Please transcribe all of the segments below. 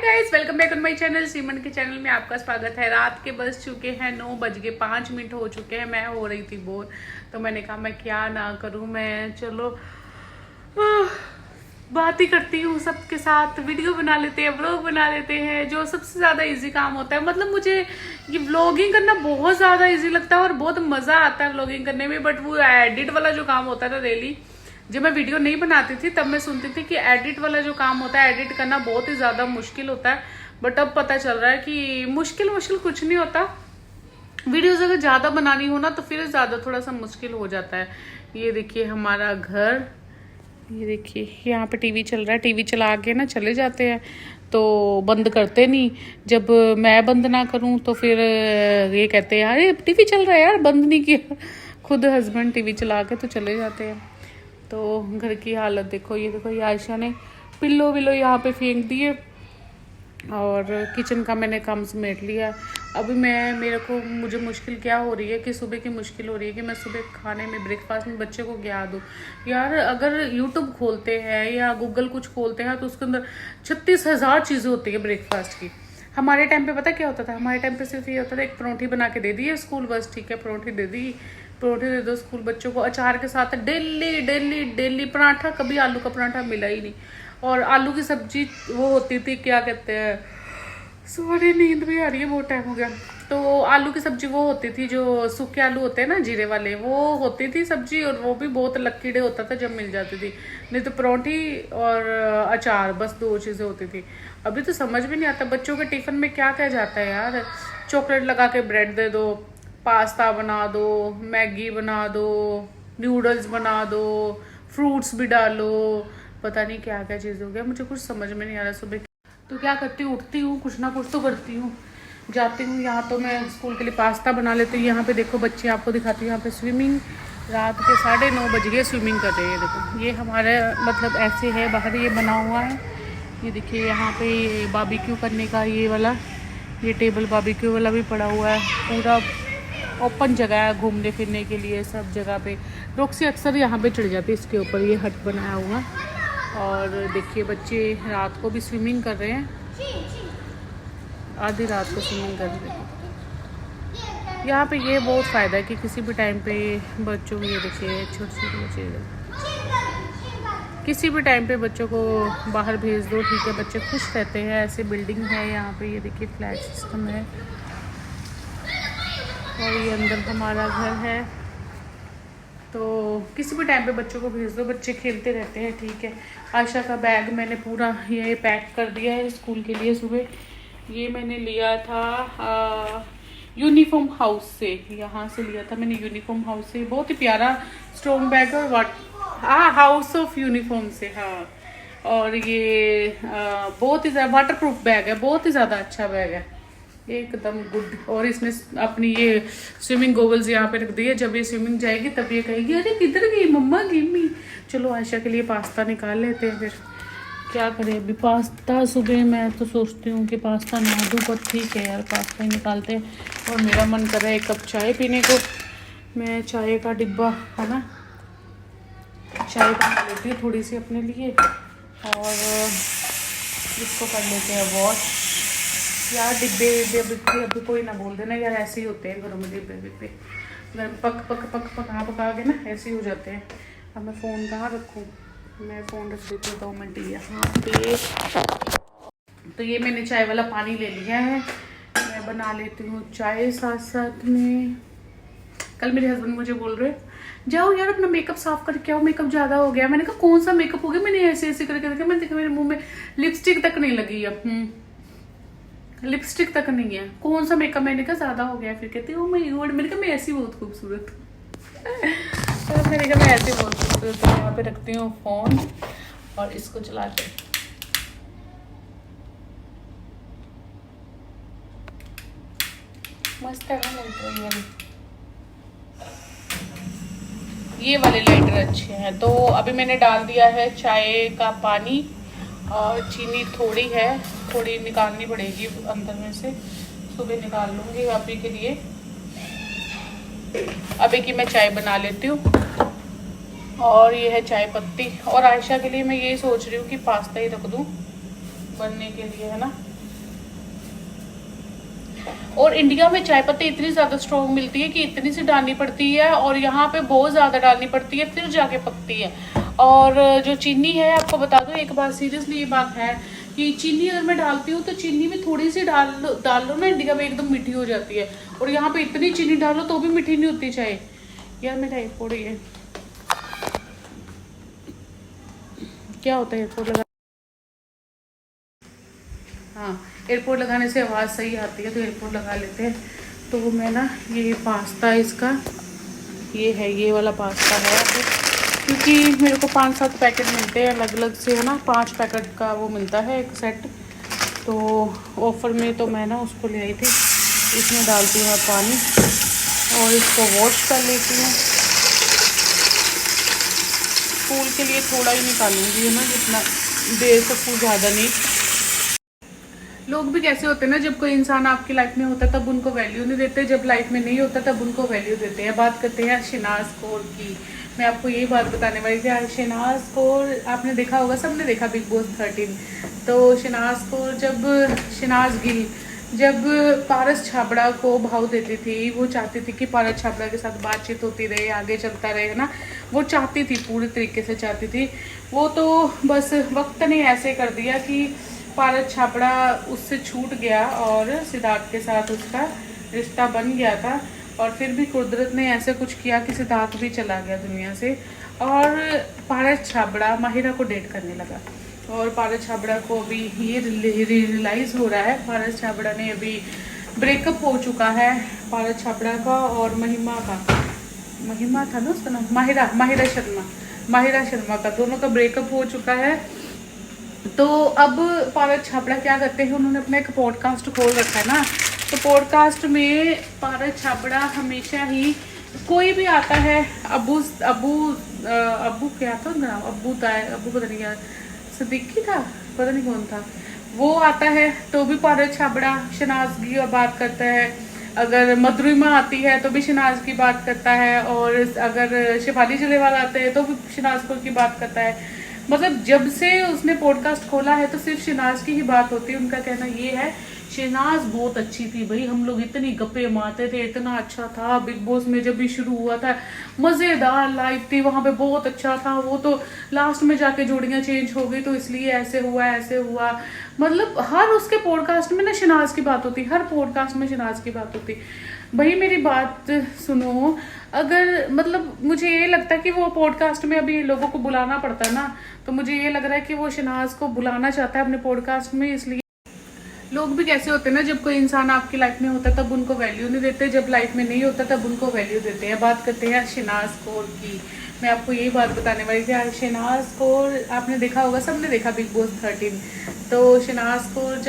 Guys, welcome back on my channel. Semen के channel में आपका स्वागत है। रात के बज चुके हैं 9:05 हो चुके हैं। मैं हो रही थी बोर, तो मैंने कहा मैं क्या ना करूं, मैं चलो बात ही करती हूँ सबके साथ। वीडियो बना लेते हैं, व्लॉग बना लेते हैं, जो सबसे ज़्यादा इजी काम होता है। मतलब मुझे ये व्लॉगिंग करना बहुत ज़्यादा इजी लगता है और बहुत मज़ा आता है व्लॉगिंग करने में। बट वो एडिट वाला जो काम होता है ना डेली, जब मैं वीडियो नहीं बनाती थी तब मैं सुनती थी कि एडिट वाला जो काम होता है, एडिट करना बहुत ही ज़्यादा मुश्किल होता है। बट अब पता चल रहा है कि मुश्किल कुछ नहीं होता। वीडियोस अगर ज़्यादा बनानी हो ना तो फिर ज़्यादा थोड़ा सा मुश्किल हो जाता है। ये देखिए हमारा घर, ये देखिए यहाँ पे टीवी चल रहा है। टीवी चला के ना चले जाते हैं तो बंद करते नहीं। जब मैं बंद ना करूँ तो फिर ये कहते हैं यार टीवी चल रहा है यार, बंद नहीं किया। खुद हस्बैंड टीवी चला के तो चले जाते हैं। तो घर की हालत देखो, ये देखो, ये आयशा ने पिल्लो विलो यहाँ पे फेंक दिए और किचन का मैंने काम समेट लिया। अभी मुझे मुश्किल क्या हो रही है कि सुबह की मुश्किल हो रही है कि मैं सुबह खाने में ब्रेकफास्ट में बच्चे को क्या दूँ। यार अगर यूट्यूब खोलते हैं या गूगल कुछ खोलते हैं तो उसके अंदर 36,000 चीज़ें होती है ब्रेकफास्ट की। हमारे टाइम पे पता क्या होता था? हमारे टाइम पे सिर्फ ये होता था एक परोठी बना के दे दी स्कूल, बस ठीक है, परोठी दे दी, परोठी दे दो स्कूल बच्चों को अचार के साथ। डेली डेली डेली पराठा, कभी आलू का पराठा मिला ही नहीं। और आलू की सब्जी वो होती थी, क्या कहते हैं, सॉरी नींद भी आ रही है, बहुत टाइम हो गया। तो आलू की सब्जी वो होती थी, जो सूखे आलू होते हैं ना जीरे वाले, वो होती थी सब्जी, और वो भी बहुत लकी डे होता था जब मिल जाती थी। नहीं तो परोठी और अचार, बस 2 चीज़ें होती थी। अभी तो समझ भी नहीं आता बच्चों के टिफिन में क्या क्या जाता है यार। चॉकलेट लगा के ब्रेड दे दो, पास्ता बना दो, मैगी बना दो, नूडल्स बना दो, फ्रूट्स भी डालो, पता नहीं क्या क्या चीज़ हो गया। मुझे कुछ समझ में नहीं आ रहा। सुबह तो क्या करती हूँ, उठती हूँ, कुछ ना कुछ तो करती हूँ, जाती हूँ। यहाँ तो मैं स्कूल के लिए पास्ता बना लेती हूँ। यहाँ पे देखो बच्चे, आपको दिखाती हूँ, यहाँ पे स्विमिंग, रात के 9:30 बज गए, स्विमिंग कर रहे हैं। देखो ये हमारे मतलब ऐसे है, बाहर ये बना हुआ है। ये देखिए यहाँ पे बारबेक्यू करने का ये वाला, ये टेबल बारबेक्यू वाला भी पड़ा हुआ है। पूरा ओपन जगह है घूमने फिरने के लिए, सब जगह पे। रॉक्सी अक्सर यहाँ पे चढ़ जाती है, इसके ऊपर ये हट बनाया हुआ। और देखिए बच्चे रात को भी स्विमिंग कर रहे हैं, आधी रात को स्विमिंग कर रहे हैं। यहाँ पे ये बहुत फ़ायदा है कि किसी भी टाइम पे बच्चों को, ये देखिए छोटे छोटे बच्चे, किसी भी टाइम पे बच्चों को बाहर भेज दो, ठीक है, बच्चे खुश रहते हैं। ऐसे बिल्डिंग है यहाँ पे, ये देखिए फ्लैट सिस्टम है। और ये अंदर हमारा घर है, तो किसी भी टाइम पे बच्चों को भेज दो, बच्चे खेलते रहते हैं, ठीक है। आयशा का बैग मैंने पूरा ये पैक कर दिया है स्कूल के लिए। सुबह ये मैंने लिया था यूनिफॉर्म हाउस से, यहाँ से लिया था मैंने यूनिफॉर्म हाउस से। बहुत ही प्यारा स्ट्रॉन्ग बैग है, हाउस ऑफ यूनिफॉर्म से, हाँ। और ये बहुत ही ज़्यादा वाटर प्रूफ बैग है, बहुत ही ज़्यादा अच्छा बैग है, एकदम गुड। और इसने अपनी ये स्विमिंग गोगल्स यहाँ पे रख दी है। जब ये स्विमिंग जाएगी तब ये कहेगी अरे किधर गई मम्मा, गिम्मी। चलो आयशा के लिए पास्ता निकाल लेते हैं, फिर क्या करें। अभी पास्ता सुबह मैं तो सोचती हूँ कि पास्ता ना दूँ, पर ठीक है यार, पास्ता ही निकालते हैं। और मेरा मन कर रहा है एक कप चाय पीने को। मैं चाय का डिब्बा है ना, चाय बना लेती हूँ थोड़ी सी अपने लिए, और इसको कर लेते हैं वॉश। यार डिब्बे अभी कोई ना बोल देना यार, ऐसे ही होते हैं घरों में, डिब्बे घर में पका के ना ऐसे ही हो जाते हैं। अब मैं फ़ोन कहाँ रखूँ, मैं फ़ोन रख देती हूँ 2 मिनट यहाँ पे। तो ये मैंने चाय वाला पानी ले लिया है, मैं बना लेती हूँ चाय साथ साथ में। कल मेरे हस्बैंड मुझे बोल रहे जाओ यार अपना मेकअप साफ करके आओ, मेकअप ज़्यादा हो गया। मैंने कहा कौन सा मेकअप हो गया, मैंने ऐसे ऐसे करके देखा, मैंने देखा मेरे मुँह में लिपस्टिक तक नहीं लगी है, लिपस्टिक तक नहीं है, कौन सा मेकअप। मैंने कहा ज़्यादा हो गया। फिर कहते हो मैं गॉड, मैंने कहा मैं ऐसी बहुत खूबसूरत हूँ। मैंने कहा मैं ऐसी बहुत खूबसूरत हूँ। यहाँ पे रखती हूँ फ़ोन और इसको चलाते, मस्त है ना लाइटर। ये वाले लाइटर अच्छे हैं। तो अभी मैंने डाल दिया है चाय का पानी, और चीनी थोड़ी है, थोड़ी निकालनी पड़ेगी अंदर में से, सुबह निकाल लूँगी अभी के लिए। अभी की मैं चाय बना लेती हूँ। और ये है चाय पत्ती। और आयशा के लिए मैं यही सोच रही हूँ कि पास्ता ही रख दूँ बनने के लिए, है ना। और इंडिया में चाय पत्ती इतनी ज़्यादा स्ट्रॉन्ग मिलती है कि इतनी सी डालनी पड़ती है, और यहाँ पे बहुत ज़्यादा डालनी पड़ती है, फिर जाके पकती है। और जो चीनी है, आपको बता दूँ एक बात, सीरियसली ये बात है कि चीनी अगर मैं डालती हूँ तो चीनी में थोड़ी सी डाल लो ना, इंडिया में एकदम मीठी हो जाती है, और यहाँ पे इतनी चीनी डालो तो भी मीठी नहीं होती चाय। यार मेरा एयरपोर्ट है, क्या होता है एयरपोर्ट लगा, हाँ एयरपोर्ट लगाने से आवाज़ सही आती है, तो एयरपोर्ट लगा लेते हैं। तो मैं ना ये पास्ता इसका, ये है, ये वाला पास्ता है, क्योंकि मेरे को 5-7 पैकेट मिलते हैं अलग अलग से, है ना, 5 पैकेट का वो मिलता है एक सेट। तो ऑफ़र में तो मैं ना उसको ले आई थी। इसमें डालती हूँ मैं पानी और इसको वॉश कर लेती हूँ। फूल के लिए थोड़ा ही निकालूंगी, है ना, जितना दे सकूँ, ज़्यादा नहीं। लोग भी कैसे होते हैं ना, जब कोई इंसान आपकी लाइफ में होता है तब उनको वैल्यू नहीं देते, जब लाइफ में नहीं होता तब उनको वैल्यू देते हैं। बात करते हैं शहनाज कौर की। मैं आपको यही बात बताने वाली थी। आज शहनाज कौर आपने देखा होगा, सबने देखा बिग बॉस 13। तो शहनाज कौर शहनाज गिल जब पारस छाबड़ा को भाव देती थी, वो चाहती थी कि पारस छाबड़ा के साथ बातचीत होती रहे, आगे चलता रहे, है ना, वो चाहती थी, पूरी तरीके से चाहती थी। वो तो बस वक्त ने ऐसे कर दिया कि पारस छाबड़ा उससे छूट गया और सिद्धार्थ के साथ उसका रिश्ता बन गया था, और फिर भी कुदरत ने ऐसे कुछ किया कि सिद्धार्थ भी चला गया दुनिया से, और पारस छाबड़ा माहिरा को डेट करने लगा। और पारस छाबड़ा को अभी ये रियलाइज़ हो रहा है, पारस छाबड़ा ने अभी ब्रेकअप हो चुका है, पारस छाबड़ा का और महिमा का, महिमा था ना उसका नाम, माहिरा शर्मा का, दोनों का ब्रेकअप हो चुका है। तो अब पारस छाबड़ा क्या करते हैं, उन्होंने अपना एक पॉडकास्ट खोल रखा है ना, तो पॉडकास्ट में पारस छाबड़ा हमेशा ही, कोई भी आता है, अबू क्या था उनका नाम, अबू पता नहीं क्या, सिद्दीकी था, पता नहीं कौन था, वो आता है तो भी पारस छाबड़ा शहनाज की बात करता है। अगर मधुरिमा आती है तो भी शहनाज की बात करता है, और अगर शिफाली जलेवाल आते हैं तो भी शहनाज कौर की बात करता है। मतलब जब से उसने पॉडकास्ट खोला है तो सिर्फ शहनाज की ही बात होती है। उनका कहना ये है, शहनाज बहुत अच्छी थी भाई, हम लोग इतनी गप्पे मारते थे, इतना अच्छा था, बिग बॉस में जब भी शुरू हुआ था मज़ेदार लाइफ थी, वहाँ पे बहुत अच्छा था, वो तो लास्ट में जाके जोड़ियाँ चेंज हो गई तो इसलिए ऐसे हुआ ऐसे हुआ। मतलब हर उसके पॉडकास्ट में ना शहनाज की बात होती, हर पॉडकास्ट में शहनाज की बात होती। भाई मेरी बात सुनो, अगर मतलब मुझे ये लगता है कि वो पॉडकास्ट में अभी लोगों को बुलाना पड़ता है ना, तो मुझे ये लग रहा है कि वो शहनाज को बुलाना चाहता है अपने पॉडकास्ट में। इसलिए लोग भी कैसे होते हैं ना, जब कोई इंसान आपकी लाइफ में होता है तब उनको वैल्यू नहीं देते, जब लाइफ में नहीं होता तब उनको वैल्यू देते हैं। बात करते हैं शहनाज कौर की। मैं आपको यही बात बताने वाली थी। आज शहनाज कौर आपने देखा होगा, सबने देखा बिग बॉस 13। तो शहनाज कौर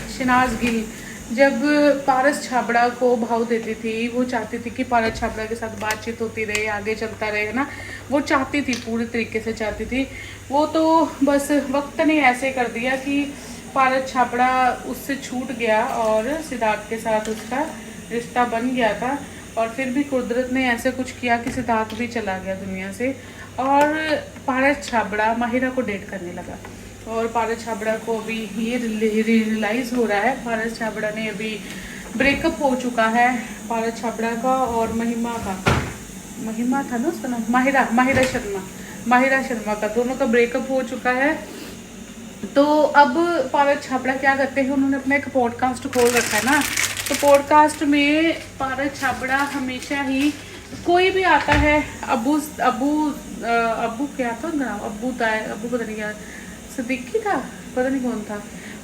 शहनाज गिल जब पारस छाबड़ा को भाव देती थी, वो चाहती थी कि पारस छाबड़ा के साथ बातचीत होती रहे, आगे चलता रहे, है ना, वो चाहती थी, पूरी तरीके से चाहती थी। वो तो बस वक्त ने ऐसे कर दिया कि पारस छाबड़ा उससे छूट गया और सिद्धार्थ के साथ उसका रिश्ता बन गया था, और फिर भी कुदरत ने ऐसे कुछ किया कि सिद्धार्थ भी चला गया दुनिया से, और पारस छाबड़ा माहिरा को डेट करने लगा। और पारस छाबड़ा को अभी ये रियलाइज़ हो रहा है, पारस छाबड़ा ने अभी ब्रेकअप हो चुका है, पारस छाबड़ा का और महिमा था ना उसका नाम, माहिरा शर्मा का, दोनों का ब्रेकअप हो चुका है। तो अब पारस छाबड़ा क्या करते हैं, उन्होंने अपना एक पॉडकास्ट खोल रखा है ना, तो पॉडकास्ट में पारस छाबड़ा हमेशा ही, कोई भी आता है, अबू क्या था उनका नाम, अबू पता नहीं क्या, सिद्दीकी था, पता नहीं कौन था,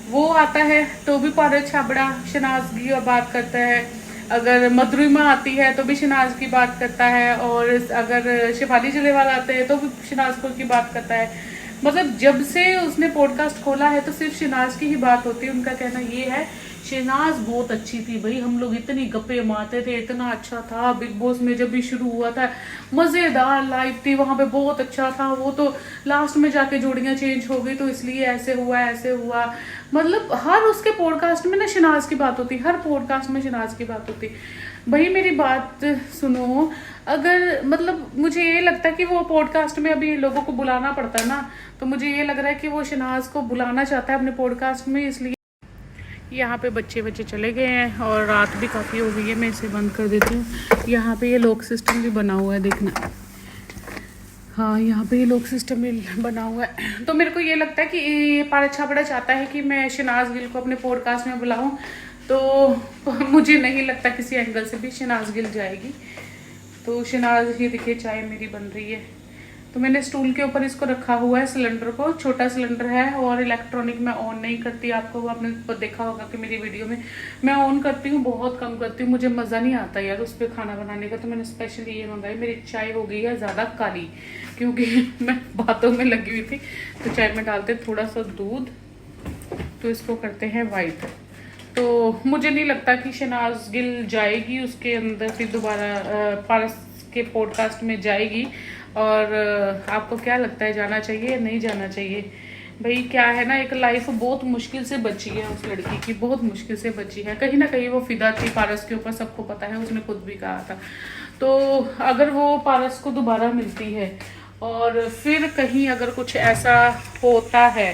वो आता है तो भी पारस छाबड़ा शहनाज की बात करता है। अगर मधुरिमा आती है तो भी शहनाज की बात करता है, और अगर शिफाली जलेवाल आते हैं तो भी शहनाज कौर की बात करता है। मतलब जब से उसने पॉडकास्ट खोला है तो सिर्फ शहनाज की ही बात होती है। उनका कहना ये है, शहनाज बहुत अच्छी थी भाई, हम लोग इतनी गप्पे मारते थे, इतना अच्छा था, बिग बॉस में जब भी शुरू हुआ था मज़ेदार लाइफ थी, वहाँ पे बहुत अच्छा था, वो तो लास्ट में जाके जोड़ियाँ चेंज हो गई तो इसलिए ऐसे हुआ। मतलब हर उसके पॉडकास्ट में ना शहनाज की बात होती, हर पॉडकास्ट में शहनाज की बात होती। भाई मेरी बात सुनो, अगर मतलब मुझे ये लगता है कि वो पॉडकास्ट में अभी लोगों को बुलाना पड़ता है ना, तो मुझे ये लग रहा है कि वो शहनाज को बुलाना चाहता है अपने पॉडकास्ट में। इसलिए यहाँ पे बच्चे चले गए हैं और रात भी काफ़ी हो गई है, मैं इसे बंद कर देती हूँ। यहाँ पे ये लॉक सिस्टम भी बना हुआ है, देखना। हाँ, यहाँ पे ये लॉक सिस्टम भी बना हुआ है। तो मेरे को ये लगता है कि ये पारस छाबड़ा चाहता है कि मैं शहनाज गिल को अपने पॉडकास्ट में बुलाऊं, तो मुझे नहीं लगता किसी एंगल से भी शहनाज गिल जाएगी। तो शहनाज, ये देखिए चाय मेरी बन रही है। तो मैंने स्टूल के ऊपर इसको रखा हुआ है, सिलेंडर को। छोटा सिलेंडर है और इलेक्ट्रॉनिक मैं ऑन नहीं करती। आपको आपने देखा होगा कि मेरी वीडियो में मैं ऑन करती हूँ, बहुत कम करती हूँ, मुझे मज़ा नहीं आता यार उस पर खाना बनाने का। तो मैंने स्पेशली ये मंगाई। मेरी चाय हो गई है ज़्यादा काली, क्योंकि मैं बातों में लगी हुई थी। तो चाय में डालते थोड़ा सा दूध, तो इसको करते हैं वाइट। तो मुझे नहीं लगता कि शहनाज गिल जाएगी उसके अंदर फिर दोबारा पारस के पॉडकास्ट में जाएगी। और आपको क्या लगता है, जाना चाहिए या नहीं जाना चाहिए? भाई क्या है ना, एक लाइफ बहुत मुश्किल से बची है उस लड़की की, बहुत मुश्किल से बची है। कहीं ना कहीं वो फिदा थी पारस के ऊपर, सबको पता है, उसने खुद भी कहा था। तो अगर वो पारस को दोबारा मिलती है और फिर कहीं अगर कुछ ऐसा होता है,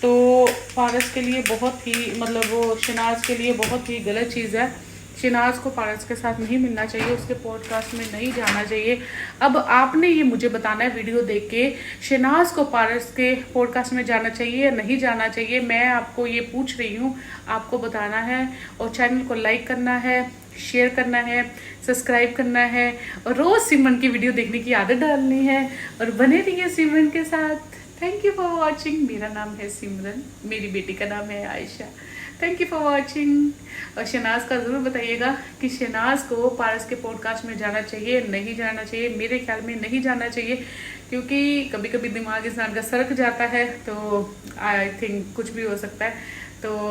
तो पारस के लिए बहुत ही, मतलब वो शहनाज के लिए बहुत ही गलत चीज़ है। शहनाज को पारस के साथ नहीं मिलना चाहिए, उसके पॉडकास्ट में नहीं जाना चाहिए। अब आपने ये मुझे बताना है वीडियो देख के, शहनाज को पारस के पॉडकास्ट में जाना चाहिए या नहीं जाना चाहिए। मैं आपको ये पूछ रही हूँ, आपको बताना है। और चैनल को लाइक करना है, शेयर करना है, सब्सक्राइब करना है, और रोज़ सिमरन की वीडियो देखने की आदत डालनी है। और बने रहिए सिमरन के साथ। Thank you for watching. मेरा नाम है सिमरन, मेरी बेटी का नाम है Ayesha. Thank you for watching. और शहनाज का ज़रूर बताइएगा कि शहनाज को पारस के पॉडकास्ट में जाना चाहिए, नहीं जाना चाहिए। मेरे ख्याल में नहीं जाना चाहिए, क्योंकि कभी कभी दिमाग इंसान का सरक जाता है, तो आई थिंक कुछ भी हो सकता है। तो